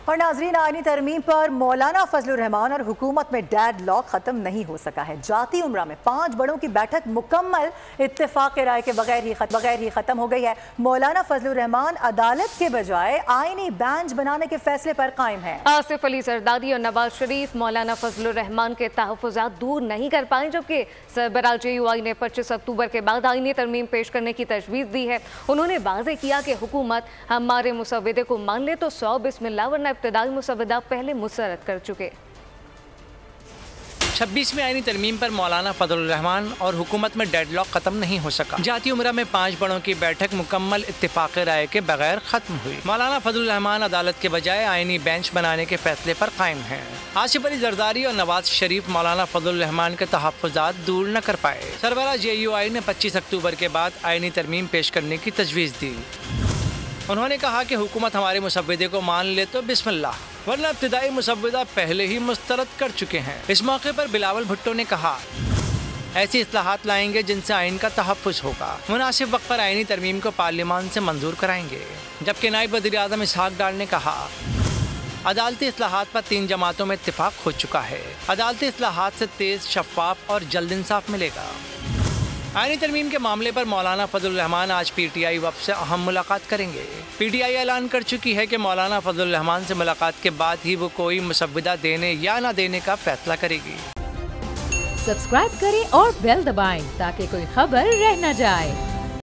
और नाजरीन, आईनी तरमीम पर मौलाना फजलुर रहमान और हुकूमत में डेड लॉक खत्म नहीं हो सका है। जाती उम्रा में 5 बड़ों की बैठक मुकम्मल इत्तेफाक राय के बगैर ही खत्म हो गई है। मौलाना फजलुर रहमान अदालत के बजाय आईनी बेंच बनाने के फैसले पर कायम है। आसिफ अली जरदारी और नवाज शरीफ मौलाना फजलुर रहमान के तहफ़्फ़ुज़ात दूर नहीं कर पाए, जबकि सरबराह JUI ने 25 अक्टूबर के बाद आईनी तरमीम पेश करने की तजवीज़ दी है। उन्होंने वाज़ेह किया कि हुकूमत हमारे मुसव्विदे को मान ले तो 100 बिस्मिल्लाह, वरना इब्तिदाई मुसव्विदा पहले मुसर्रद कर चुके। 26वीं आईनी तरमीम पर मौलाना फजलुर रहमान और हुकूमत में डेडलॉक खत्म नहीं हो सका। जाती उम्रा में 5 बड़ों की बैठक मुकम्मल इत्तेफाक राय के बगैर खत्म हुई। मौलाना फजलुर रहमान अदालत के बजाय आईनी बेंच बनाने के फैसले पर कायम हैं। आसिफ अली जरदारी और नवाज शरीफ मौलाना फजलुर रहमान के तहफ़्फ़ुज़ात दूर न कर पाए। सरबराह JUI ने 25 अक्टूबर के बाद आईनी तरमीम पेश करने की तजवीज़ दी। उन्होंने कहा कि हुकूमत हमारे मुसव्विदे को मान ले तो बिस्मिल्लाह, वरना इब्तिदाई मुसव्विदा पहले ही मुस्तरद कर चुके हैं। इस मौके पर बिलावल भुट्टो ने कहा, ऐसी इस्लाहात लाएंगे जिनसे आइन का तहफ़्फ़ुज़ होगा। मुनासिब वक्त पर आइनी तरमीम को पार्लियामान से मंजूर कराएंगे। जबकि नायब वज़ीर आज़म इसहाक़ डार ने कहा, अदालती इस्लाहात पर 3 जमातों में इत्तिफाक हो चुका है। अदालती इस्लाहात से तेज़, शफ़ाफ और जल्द इंसाफ मिलेगा। आईनी तरमीम के मामले पर मौलाना फजलुर रहमान आज PTI वफ़द से अहम मुलाकात करेंगे। PTI ऐलान कर चुकी है कि मौलाना फजलुर रहमान से मुलाकात के बाद ही वो कोई मुसव्विदा देने या न देने का फैसला करेगी। सब्सक्राइब करें और बेल दबाएं ताकि कोई खबर रह न जाए।